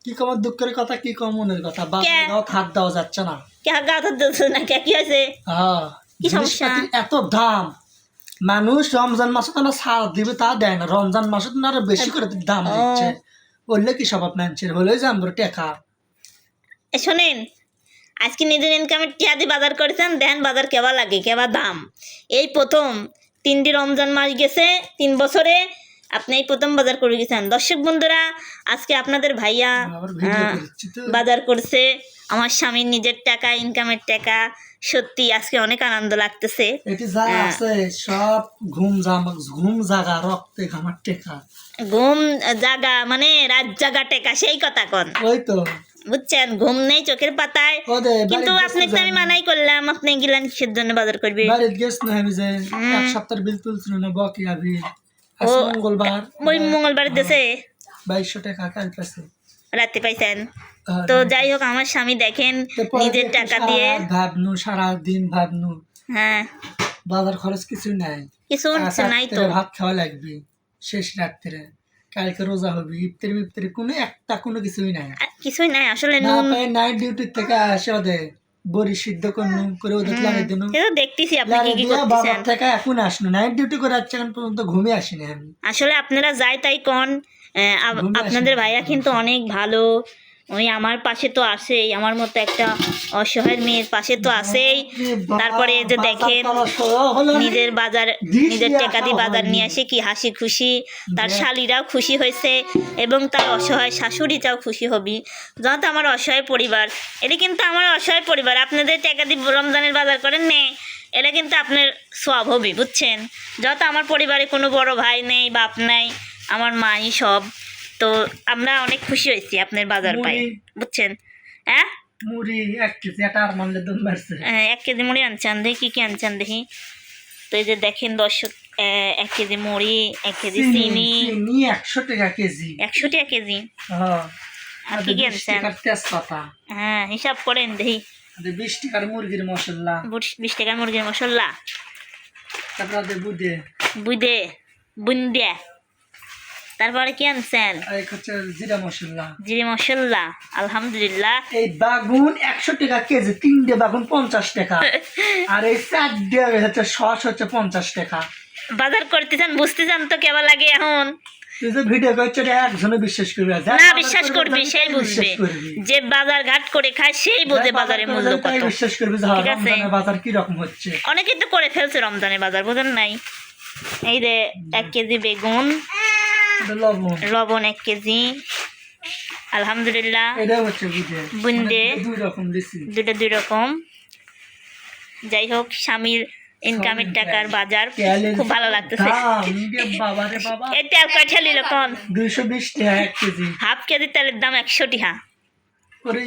কি কম দুঃখের কথা, কি কম মনের কথা, কে? হাত দেওয়া যাচ্ছে না। কে গাও ধরতেছে না কে? কি হয়েছে? হ্যাঁ, কি সমস্যা? জিনিসপাতির এত দাম, মানুষ রমজান মাসে তো না ছাড় দিবে তা দেয় না, রমজান মাসে তো আরো বেশি করে দাম ও। দিচ্ছে। বললে কি স্বভাব মানুষের, হলে যে আমরা টেকা। শোনেন, আজকে নিজের ইনকামের টিয়া দিয়ে বাজার করেছেন, দেন বাজার কেবা লাগে কেবা দাম। এই প্রথম 3টি রমজান মাস গেছে 3 বছরে, আপনি এই প্রথম বাজার করে গেছেন। দর্শক বন্ধুরা, আজকে আপনাদের ভাইয়া আবার ভিডিও করছি তো। বাজার করছে, আমার স্বামীর নিজের টাকা, ইনকামের টাকা। সত্যি আজকে অনেক আনন্দ লাগতেছে। এটি যা আছে সব ঘুম জাগা রক্তে ঘামার টেকা। ঘুম জাগা মানে রাত জাগা টেকা, সেই কথা কন। ওই তো বুঝছেন, ঘুম নেই চোখের পাতায়। ওদের কিন্তু বাড়িতে আপনাকে তো আমি মানাই করলাম, আপনি গেলেন কিসের জন্য বাজার করবে? বাড়িতে গেছ না, আমি যে এক সপ্তাহের বিল তুলছিল না, বকেয়া বিল। আজ ও, মঙ্গলবার, ওই মঙ্গলবার দেশে 2200 টাকা কাল পাইছে। রাতে পাইছেন। তো যাই হোক, আমার স্বামী দেখেন নিজের টাকা দিয়ে ভাবনু, সারাদিন ভাবনু, হ্যাঁ বাজার খরচ কিছু নাই, কিছু নাই তো। ভাত খাওয়া লাগবে শেষ রাত্রে, কালকে রোজা হবে, ইফতারি কোনো একটা কোনো কিছুই নাই। কিছুই নাই আসলে। না নুন পাই নাইট ডিউটি থেকে আসে ওদের বড়ি সিদ্ধ করে ওদের লাগিয়ে দিন, দেখতেছি আপনি কি কি করতেছেন। বাজার থেকে এখন আসলো, নাইট ডিউটি করে যাচ্ছে, এখন পর্যন্ত ঘুমিয়ে আসিনি আমি। আসলে আপনারা যাই তাই কন, আপনাদের ভাইয়া কিন্তু অনেক ভালো। ওই আমার পাশে তো আছেই, আমার মতো একটা অসহায় মেয়ের পাশে তো আছেই। তারপরে যে দেখেন নিজের বাজার, নিজের টাকা দিয়ে বাজার নিয়ে আসে, কি হাসি খুশি, তার শালিরাও খুশি হয়েছে এবং তার অসহায় শাশুড়িটাও খুশি হবি। যত আমার অসহায় পরিবার, এটা কিন্তু আমার অসহায় পরিবার, আপনাদের টাকা দিয়ে রমজানের বাজার করেন নে, এটা কিন্তু আপনার সব হবি, বুঝছেন। যত আমার পরিবারে কোনো বড় ভাই নেই, বাপ নাই, আমার মাই সব। তো আমরা অনেক খুশি হয়েছি আপনার বাজার পাই, বুঝছেন। হ্যাঁ, মুড়ি 1 কেজি, এটা আর মানলে দম মারছে। 1 কেজি মুড়ি আনছেন, দেখি কি কি আনছেন দেখি। তো এই যে দেখেন দর্শক, 1 কেজি মুড়ি, 1 কেজি চিনি, 100 টাকা কেজি। 100 টাকা কেজি। হ্যাঁ, আর কি কি আনছেন? তেজপাতা, হ্যাঁ, হিসাব করেন দেখি। 20 টাকার মুরগির মশলা, 20 টাকার মুরগির মশলা, তারপরে বুদে বুন্দিয়া, তারপরে কি আনছেন? হচ্ছে জিরা মশলা, জিরে মশলা, আলহামদুলিল্লাহ। এই বাগুন 100 টাকা কেজি, 3টে বাগুন 50 টাকা, আর এই 4টে হচ্ছে সস হচ্ছে 50 টাকা। বাজার করতেছেন বুঝতেছেন তো কেমন লাগে এখন। তুই যে ভিডিও করছো একজনে বিশ্বাস করবি না, বিশ্বাস করবি সেই বুঝবে, যে বাজার ঘাট করে খায় সেই বোঝে বাজারের মূল্য কত। বিশ্বাস করবি যে রমজানের বাজার কি রকম হচ্ছে। অনেকে তো করে ফেলছে রমজানের বাজার, বোঝেন নাই। এই যে 1 কেজি বেগুন, লবণ 1 কেজি, আলহামদুলিল্লাহ। এটা হচ্ছে বুন্দে দুই রকম দিছি, দুটো 2 রকম। যাই হোক, স্বামীর ইনকামের টাকার বাজার খুব ভালো লাগতেছে। বাবারে বাবা, এই তেল কয়টা নিল কোন? 220 টাকা 1 কেজি। হাফ কেজি তেলের দাম 100 টাকা। করে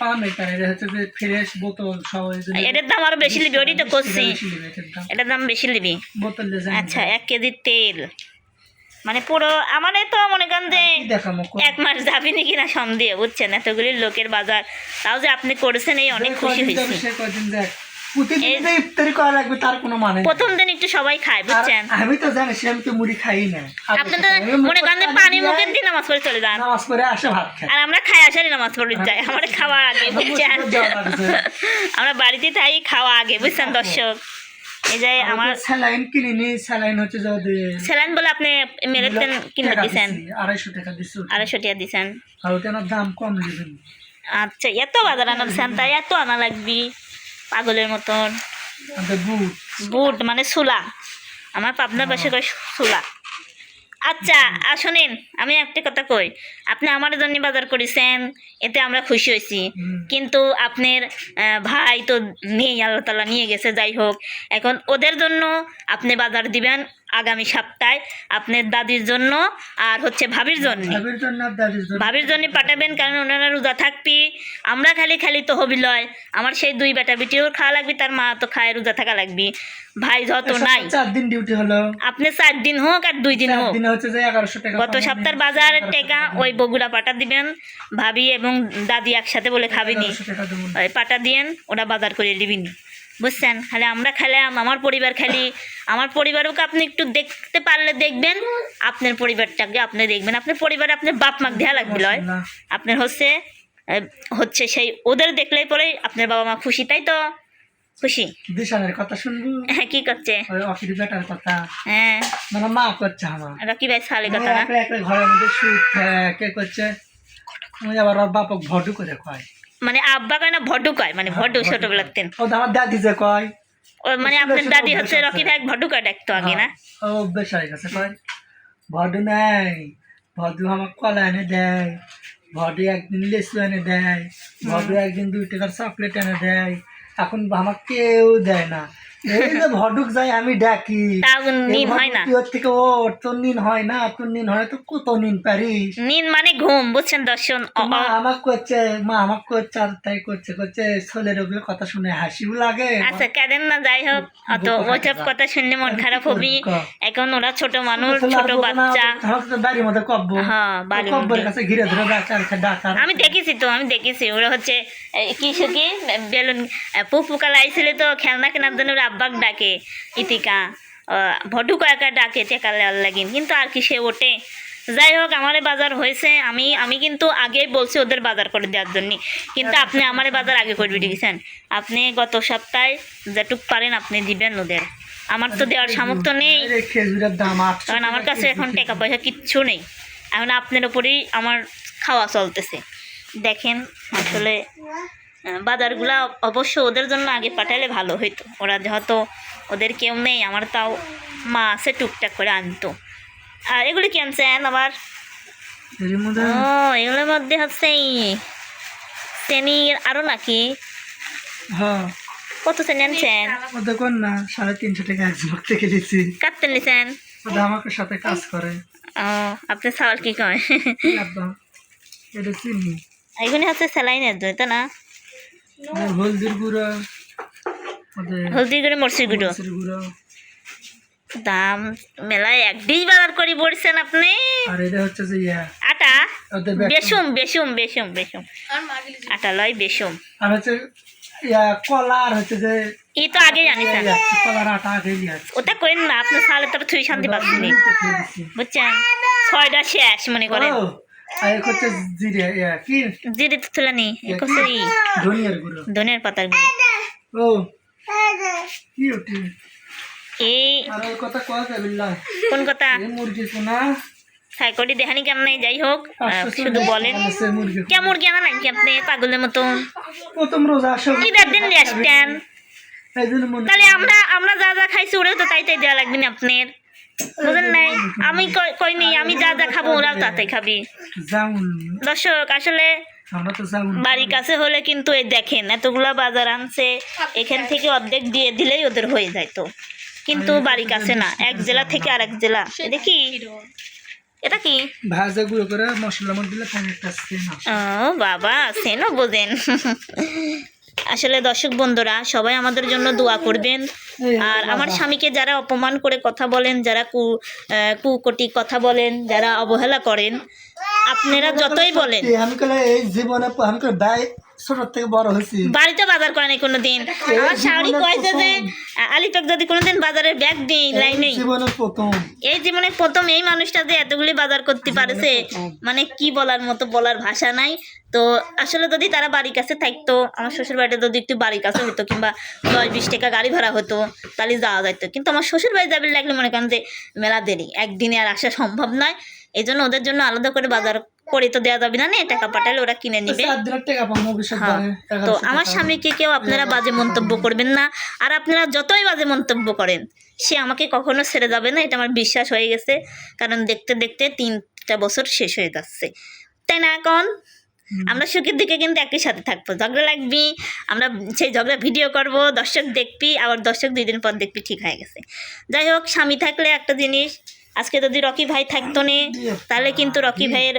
পাম এটা হচ্ছে যে ফ্রেশ বোতল সব, এটার দাম আরো বেশি লিবি, ওটাই তো করছি, এটার দাম বেশি লিবি। বোতল। আচ্ছা, 1 কেজি তেল মানে পুরো আমার তো মনে করেন যে 1 মাস যাবি নাকি না সন্দেহ, বুঝছেন। এতগুলি লোকের বাজার, তাও যে আপনি করেছেন, এই অনেক খুশি হয়েছি। প্রথম দিন একটু সবাই খায়, বুঝছেন। আমি তো জানি, আমি তো মুড়ি খাই না। আপনি তো মনে করেন পানি মুখের দিয়ে নামাজ পড়ে চলে যান, নামাজ পড়ে আসে ভাত খাই, আর আমরা খাই আসারই নামাজ পড়ে যাই, আমার খাওয়া আগে, বুঝছেন। আমরা বাড়িতে তাই খাওয়া আগে, বুঝছেন দর্শক। এই যে আমার স্যালাইন কিনিনি, স্যালাইন হচ্ছে স্যালাইন বলে আপনি মেরেছেন, কিনে দিয়েছেন 250 টাকা দিচ্ছি, 250 টাকা দিয়েছেন। আর ওটার দাম কম নেবেন। আচ্ছা, এত বাজার আনাচ্ছেন, তাই এত আনা লাগবি পাগলের মতন। বুট মানে সুলা, আমার পাবনার পাশে কয় সুলা। আচ্ছা, আর শোনেন, আমি একটা কথা কই, আপনি আমার জন্য বাজার করেছেন, এতে আমরা খুশি হয়েছি। কিন্তু আপনার ভাই তো নেই, আল্লাহ তাআলা নিয়ে গেছে। যাই হোক, এখন ওদের জন্য আপনি বাজার দিবেন আগামী সপ্তাহে, আপনার দাদির জন্য আর হচ্ছে ভাবির জন্য। ভাবির জন্য পাঠাবেন, কারণ ওনারা রোজা থাকবি, আমরা খালি তো হবি লয়। আমার সেই 2 বেটা বেটিও খাওয়া লাগবে, তার মা তো খায়, রোজা থাকা লাগবে। ভাই যত নাই, 4 দিন ডিউটি হলো, আপনি 4 দিন হোক আর 2 দিন হোক, হচ্ছে যে 1100 টাকা গত সপ্তাহের বাজারের টাকা ওই বগুড়া পাঠা দিবেন। ভাবি এবং দাদি একসাথে বলে খাবিনি, পাঠা দিয়েন, ওরা বাজার করে দিবিনি। বুঝছেন? খালি আমরা খেলাম, আমার পরিবার খালি, আমার পরিবারকে আপনি একটু দেখতে পারলে দেখবেন, আপনার পরিবারটাকে আপনি দেখবেন। আপনার পরিবারে আপনার বাপ মাকে দেওয়া লাগবে লয়, আপনার হচ্ছে সেই ওদের দেখলেই পরে আপনার বাবা মা খুশি, তাই তো? খুশি। দিশানের কথা শুনবো? হ্যাঁ, কি করছে? ওই অখির বেটার কথা, হ্যাঁ, মানে মা করছে আমার। রকি ভাই সালে কথা না? একলা একলা ঘরের মধ্যে শুট কে করছে, আমি আবার ওর বাপক ভডু করে কয়। মানে আব্বা কয় না ভডু কয়, মানে ভডু ছোটবেলাতে। ও তো আমার দাদি যে কয়, ও মানে আপনার দাদি হচ্ছে রকি ভাই ভডু কয় ডাকতো আগে না? ও অভ্যেস হয়ে গেছে, কয় ভডু নাই, ভডু আমার কলা এনে দেয়, ভডু একদিন লেসু এনে দেয়, ভডু একদিন 2 টাকার চকলেট এনে দেয়, এখন আমার কেউ দেয় না। এই যে ভডুক যাই আমি ডাকি, তাও নিন হয় না। ওর থেকে ও তোর নিন হয় না, তোর নিন হয় তো কত নিন পারিস। নিন মানে ঘুম, বুঝছেন দর্শন? মা আমাকে করছে, মা আমাকে করছে, আর তাই করছে করছে ছেলের ওগুলো কথা শুনে হাসিও লাগে। আচ্ছা কেন না, যাই হোক, অত ওইসব কথা শুনলে মন খারাপ হবি। এখন ওরা ছোট মানুষ, ছোট বাচ্চা। বাড়ির মধ্যে কব্ব, হ্যাঁ, বাড়ির কব্বর মধ্যে। কাছে ঘিরে ধরে ডাকার। আমি দেখেছি ওরা হচ্ছে কি বেলুন পুকা লাইছিল তো খেলনা কেনার জন্য ওরা আব্বাক ডাকে, ইতিকা ভডু কয়েকা ডাকে টেকা লেওয়ার লাগিন, কিন্তু আর কি সে ওঠে। যাই হোক, আমার বাজার হয়েছে, আমি কিন্তু আগেই বলছি ওদের বাজার করে দেওয়ার জন্য, কিন্তু আপনি আমার বাজার আগে করবি, দেখেছেন? আপনি গত সপ্তাহে যেটুক পারেন আপনি দিবেন ওদের, আমার তো দেওয়ার সামর্থ্য নেই, খেজুরের দাম 800 কারণ আমার কাছে এখন টাকা পয়সা কিচ্ছু নেই। এখন আপনার ওপরেই আমার খাওয়া চলতেছে। দেখেন আসলে বাজারগুলা অবশ্য ওদের জন্য আগে পাঠালে ভালো হইতো, ওরা যেহেতু ওদের কেউ নেই, আমার তাও মা আছে টুকটাক করে আনতো। আর এগুলি কি আনছেন আবার? ও, এগুলোর মধ্যে হচ্ছে চেনি আরো নাকি? হ্যাঁ, কত চেনি আনছেন? দেখুন না 350 টাকা একজন থেকে নিয়েছি। কাটতে নিছেন? ওটা আমাকে সাথে কাজ করে। ও, আপনি চাউল কি কয়? আব্বা এটা চিনি, এগুলি হচ্ছে স্যালাইনের জন্য, তাই না? হলদির গুঁড়ো, হলদি করে মরচির গুঁড়ো। গুঁড়ো, দাম মেলায় এক ডিশ বাজার করে পড়ছেন আপনি। আর এটা হচ্ছে যে আটা ওদের বেসুম আটা লয় বেসুম। আর হচ্ছে কলা, আর হচ্ছে যে এই তো আগে জানিছেন, কলার আটা আগে নিয়ে আসছে। ওটা করেন না, আপনার সালে তবে থুই শান্তি পাচ্ছেন, বুঝছেন? 6টা শেষ মনে করেন। আর হচ্ছে জিরে কি জিরে তো তুলে নি, হচ্ছে ধনিয়ার গুঁড়ো, ধনিয়ার পাতার গুঁড়ো। ও কি ওটি এই আর ওই কথা কওয়া যাবে না, কোন কথা? এই মুরগি সোনা সাইকটি দেখানি কেমন যাই হোক, 500 শুধু বলেন মুরগি কে মুরগি আনা নাকি আপনি পাগলের মতন? প্রথম রোজা আসো ঈদের দিন দিয়ে আসতেন, এই জন্য মনে তাহলে আমরা যা যা খাইছি ওরাও তো তাই দেওয়া লাগবে না আপনার, বুঝেন নাই? আমি কইনি আমি যা যা খাবো ওরাও তাতে খাবি। যাউন দর্শক আসলে আমরা তো যাউন বাড়ির কাছে হলে কিন্তু এই দেখেন এতগুলা বাজার আনছে, এখান থেকে অর্ধেক দিয়ে দিলেই ওদের হয়ে যায় তো, কিন্তু বাড়ির কাছে না, এক জেলা থেকে আরেক জেলা। দেখি এটা কি ভাজা গুঁড়ো করে মশলা মধ্যে দিলে পানি একটা সেন আসে। ও বাবা, সেনও বোঝেন। আসলে দর্শক বন্ধুরা সবাই আমাদের জন্য দোয়া করবেন। আর আমার স্বামীকে যারা অপমান করে কথা বলেন, যারা কুকটি কথা বলেন, যারা অবহেলা করেন, আপনারা যতই বলেন, আমি কলে এই জীবনে আমি কলে ভাই ছোট থেকে বড় হয়েছি, বাড়িতে বাজার করে নাই কোনোদিন। আমার শাড়ি কয়েছে যে আলিপেক যদি কোনোদিন বাজারের ব্যাগ দিই লাই নেই, জীবনের প্রথম, এই জীবনে প্রথম এই মানুষটা যে এতগুলি বাজার করতে পারেছে, মানে কি বলার মতো, বলার ভাষা নাই। তো আসলে যদি তারা বাড়ির কাছে থাকতো, আমার শ্বশুর বাড়িতে যদি একটু বাড়ির কাছে হতো, কিংবা 10-20 টাকা গাড়ি ভাড়া হতো, তাহলে যাওয়া যেত। কিন্তু আমার শ্বশুর বাড়ি যাবে লাগলে মনে করেন যে মেলা দেরি, একদিনে আর আসা সম্ভব নয়। এই জন্য ওদের জন্য আলাদা করে বাজার করে তো দেওয়া যাবে না, টাকা পাঠালে ওরা কিনে নিবে। তো আমার স্বামীকে কেউ আপনারা বাজে মন্তব্য করবেন না, আর আপনারা যতই বাজে মন্তব্য করেন সে আমাকে কখনো ছেড়ে যাবে না, এটা আমার বিশ্বাস হয়ে গেছে। কারণ দেখতে দেখতে 3টা বছর শেষ হয়ে যাচ্ছে, তাই না? এখন আমরা সুখের দিকে কিন্তু একই সাথে থাকবো, ঝগড়া লাগবি, আমরা সেই ঝগড়া ভিডিও করব, দর্শক দেখবি, আবার দর্শক 2 দিন পর দেখবি, ঠিক হয়ে গেছে। যাই হোক, স্বামী থাকলে একটা জিনিস, আজকে যদি রকি ভাই থাকতো না, তাহলে কিন্তু রকি ভাইয়ের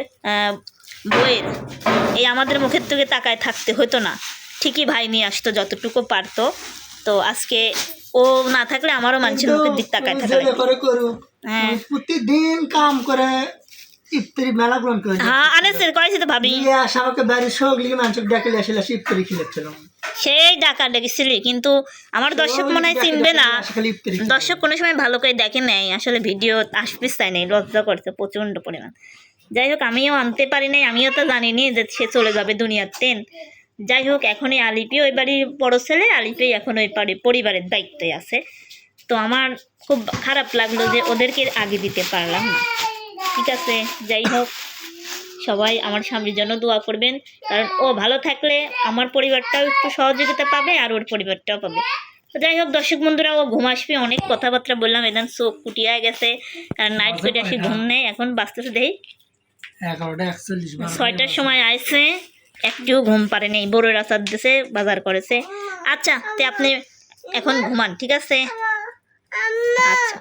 বইয়ের এই আমাদের মুখের থেকে তাকায় থাকতে হতো না, ঠিকই ভাই নিয়ে আসতো যতটুকু পারতো। তো আজকে ও না থাকলে আমারও মানুষের মুখের দিক তাকায় থাকা হ্যাঁ প্রতিদিন কাম করে ইফতারি মেলা গ্রহণ করে। হ্যাঁ আনেছে কয়েছি তো ভাবি আমাকে বাড়ির সব লিগে মানুষ ডেকে আসলে ইফতারি খেলেছিলাম। সেই ডাকা ডেকেছিলি, কিন্তু আমার দর্শক মনে হয় চিনবে না। দর্শক কোনো সময় ভালো করে দেখে নেয়, আসলে ভিডিও আসতে চায় নাই, লজ্জা করছে প্রচণ্ড পরিমাণ। যাই হোক, আমিও আনতে পারি নাই, আমিও তো জানিনি যে সে চলে যাবে দুনিয়াতে। যাই হোক, এখন এই আলিপি ওই বাড়ির বড় ছেলে, আলিপি এখন ওই পরিবারের দায়িত্বে আছে। তো আমার খুব খারাপ লাগলো যে ওদেরকে আগে দিতে পারলাম না। ঠিক আছে, যাই হোক, সবাই আমার স্বামীর জন্য দোয়া করবেন, কারণ ও ভালো থাকলে আমার পরিবারটাও একটু সহযোগিতা পাবে আর ওর পরিবারটাও পাবে। তো যাই হোক দর্শক বন্ধুরা, ও ঘুম আসবে, অনেক কথাবার্তা বললাম, একদম চোখ কুটিয়া গেছে, কারণ নাইট করে আসি, ঘুম নেই। এখন বাঁচতেছে দেখি 6টার সময় আইছে, একটুও ঘুম পারে নেই, বড়ের আচার দিছে, বাজার করেছে। আচ্ছা, তে আপনি এখন ঘুমান, ঠিক আছে? আচ্ছা।